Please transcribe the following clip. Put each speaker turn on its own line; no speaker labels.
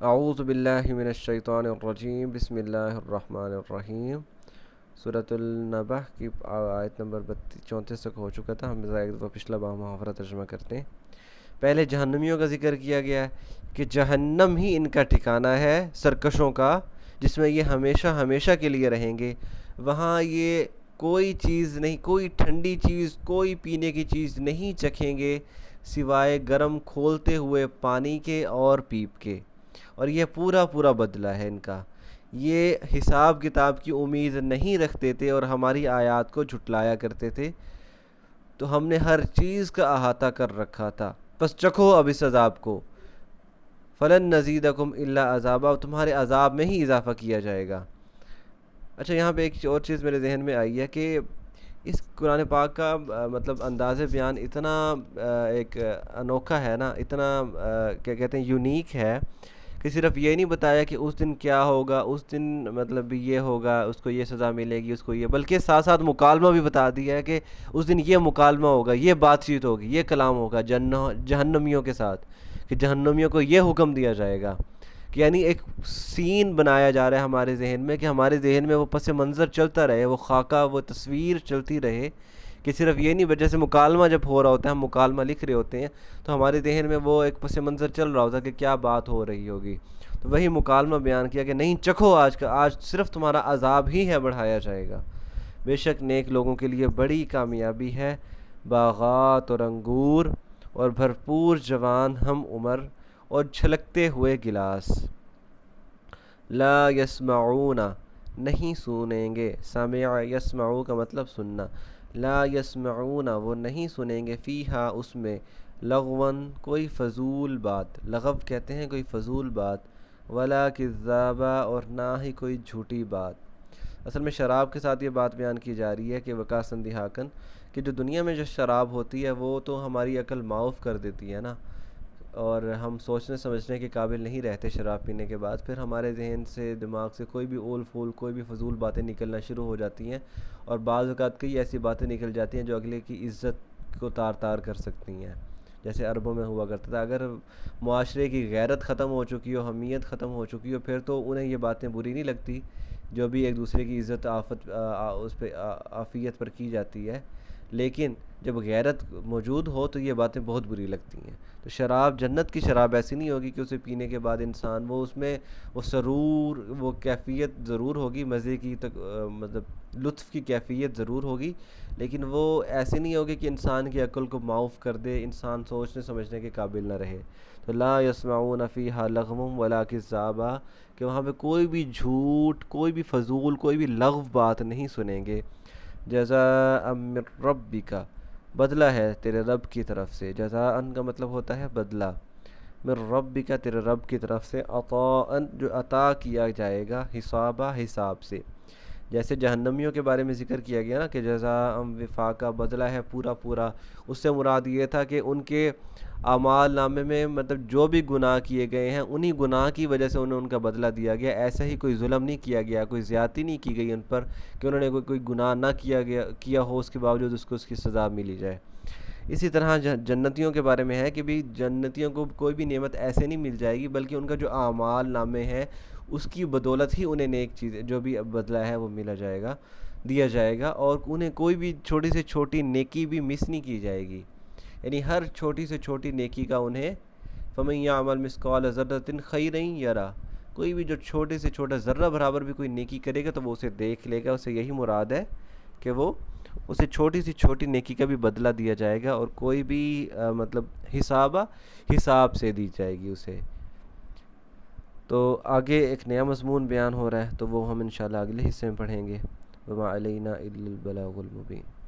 اعوذ باللہ من الشیطان الرجیم، بسم اللہ الرحمن الرحیم۔ سورۃ النبح کی آیت نمبر 34 تک ہو چکا تھا، ہم ایک دفعہ پچھلا محاورہ ترجمہ کرتے ہیں۔ پہلے جہنمیوں کا ذکر کیا گیا ہے کہ جہنم ہی ان کا ٹھکانہ ہے سرکشوں کا، جس میں یہ ہمیشہ ہمیشہ کے لیے رہیں گے۔ وہاں یہ کوئی چیز نہیں، کوئی ٹھنڈی چیز، کوئی پینے کی چیز نہیں چکھیں گے سوائے گرم کھولتے ہوئے پانی کے اور پیپ کے، اور یہ پورا پورا بدلہ ہے ان کا۔ یہ حساب کتاب کی امید نہیں رکھتے تھے اور ہماری آیات کو جھٹلایا کرتے تھے، تو ہم نے ہر چیز کا احاطہ کر رکھا تھا، بس چکھو اب اس عذاب کو۔ فلن نزیدکم الا عذابا، تمہارے عذاب میں ہی اضافہ کیا جائے گا۔ اچھا، یہاں پہ ایک اور چیز میرے ذہن میں آئی ہے کہ اس قرآن پاک کا مطلب انداز بیان اتنا ایک انوکھا ہے نا، اتنا کیا کہتے ہیں یونیک ہے، کہ صرف یہ نہیں بتایا کہ اس دن کیا ہوگا، اس دن مطلب یہ ہوگا، اس کو یہ سزا ملے گی، اس کو یہ، بلکہ ساتھ ساتھ مکالمہ بھی بتا دیا ہے کہ اس دن یہ مکالمہ ہوگا، یہ بات چیت ہوگی، یہ کلام ہوگا جہنمیوں کے ساتھ، کہ جہنمیوں کو یہ حکم دیا جائے گا، کہ یعنی ایک سین بنایا جا رہا ہے ہمارے ذہن میں، کہ ہمارے ذہن میں وہ پس منظر چلتا رہے، وہ خاکہ، وہ تصویر چلتی رہے، کہ صرف یہ نہیں، جیسے مکالمہ جب ہو رہا ہوتا ہے، ہم مکالمہ لکھ رہے ہوتے ہیں تو ہمارے ذہن میں وہ ایک پس منظر چل رہا ہوتا ہے کہ کیا بات ہو رہی ہوگی، تو وہی مکالمہ بیان کیا کہ نہیں، چکھو آج صرف تمہارا عذاب ہی ہے بڑھایا جائے گا۔ بے شک نیک لوگوں کے لیے بڑی کامیابی ہے، باغات اور انگور اور بھرپور جوان ہم عمر اور چھلکتے ہوئے گلاس۔ لا یسمعون، نہیں سنیں گے، سمع یسمعو کا مطلب سننا، لا یسمعون، وہ نہیں سنیں گے، فیہا، اس میں، لغون، کوئی فضول بات، لغو کہتے ہیں کوئی فضول بات، ولا کذابا، اور نہ ہی کوئی جھوٹی بات۔ اصل میں شراب کے ساتھ یہ بات بیان کی جا رہی ہے کہ وقاسن دہاکن، کہ جو دنیا میں جو شراب ہوتی ہے وہ تو ہماری عقل معاف کر دیتی ہے نا، اور ہم سوچنے سمجھنے کے قابل نہیں رہتے شراب پینے کے بعد، پھر ہمارے ذہن سے، دماغ سے کوئی بھی اول پھول، کوئی بھی فضول باتیں نکلنا شروع ہو جاتی ہیں، اور بعض اوقات کئی ایسی باتیں نکل جاتی ہیں جو اگلے کی عزت کو تار تار کر سکتی ہیں، جیسے عربوں میں ہوا کرتا تھا۔ اگر معاشرے کی غیرت ختم ہو چکی ہو، حمیت ختم ہو چکی ہو، پھر تو انہیں یہ باتیں بری نہیں لگتی جو بھی ایک دوسرے کی عزت اس پہ عافیت پر کی جاتی ہے، لیکن جب غیرت موجود ہو تو یہ باتیں بہت بری لگتی ہیں۔ تو شراب، جنت کی شراب ایسی نہیں ہوگی کہ اسے پینے کے بعد انسان، وہ اس میں وہ سرور، وہ کیفیت ضرور ہوگی، مزے کی مطلب لطف کی کیفیت ضرور ہوگی، لیکن وہ ایسی نہیں ہوگی کہ انسان کی عقل کو معاف کر دے، انسان سوچنے سمجھنے کے قابل نہ رہے۔ تو لا یسمعون فیہا لغو ولا کذابا، کہ وہاں پہ کوئی بھی جھوٹ، کوئی بھی فضول، کوئی بھی لغو بات نہیں سنیں گے۔ جزاء من ربک، بدلہ ہے تیرے رب کی طرف سے، جزاء کا مطلب ہوتا ہے بدلہ، من ربک، تیرے رب کی طرف سے، عطاء، جو عطا کیا جائے گا، حسابہ، حساب سے۔ جیسے جہنمیوں کے بارے میں ذکر کیا گیا نا کہ جزاء وفاقہ، بدلہ ہے پورا پورا، اس سے مراد یہ تھا کہ ان کے اعمال نامے میں مطلب جو بھی گناہ کیے گئے ہیں انہی گناہ کی وجہ سے انہیں ان کا بدلہ دیا گیا، ایسا ہی کوئی ظلم نہیں کیا گیا، کوئی زیادتی نہیں کی گئی ان پر کہ انہوں نے کوئی گناہ نہ کیا ہو، اس کے باوجود اس کی سزا ملی جائے۔ اسی طرح جنتیوں کے بارے میں ہے کہ بھی جنتیوں کو کوئی بھی نعمت ایسے نہیں مل جائے گی، بلکہ ان کا جو اعمال نامے ہیں اس کی بدولت ہی انہیں نیک چیزیں، جو بھی بدلہ ہے وہ ملا جائے گا، دیا جائے گا، اور انہیں کوئی بھی چھوٹی سے چھوٹی نیکی بھی مس نہیں کی جائے گی، یعنی ہر چھوٹی سے چھوٹی نیکی کا انہیں، فَمَن يَعْمَلْ مِثْقَالَ ذَرَّةٍ خَيْرًا يَرَهُ، کوئی بھی جو چھوٹے سے چھوٹا ذرہ برابر بھی کوئی نیکی کرے گا تو وہ اسے دیکھ لے گا، اسے یہی مراد ہے کہ وہ اسے چھوٹی سی چھوٹی نیکی کا بھی بدلہ دیا جائے گا، اور کوئی بھی مطلب حساب سے دی جائے گی اسے۔ تو آگے ایک نیا مضمون بیان ہو رہا ہے، تو وہ ہم انشاءاللہ اگلے حصے میں پڑھیں گے۔ وَمَا عَلَيْنَا إِلَّا الْبَلَاغُ الْمُبِينُ۔